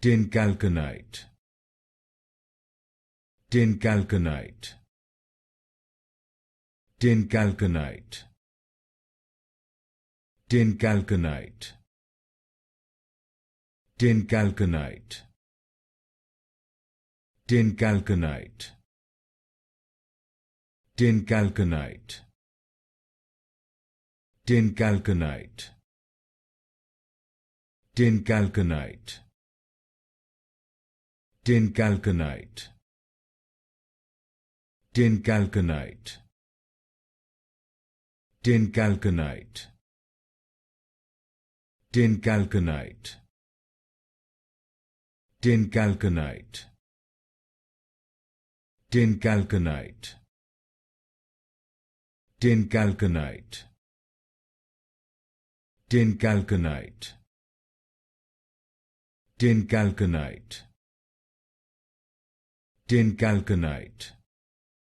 Tincalconite. Tincalconite. Tincalconite. Tincalconite. Tincalconite. Tincalconite. Tincalconite. Tincalconite. Tincalconite. Tincalconite. Tincalconite. Tincalconite. Tincalconite. Tincalconite. Tincalconite. Tincalconite. Tincalconite. Tincalconite. Tincalconite.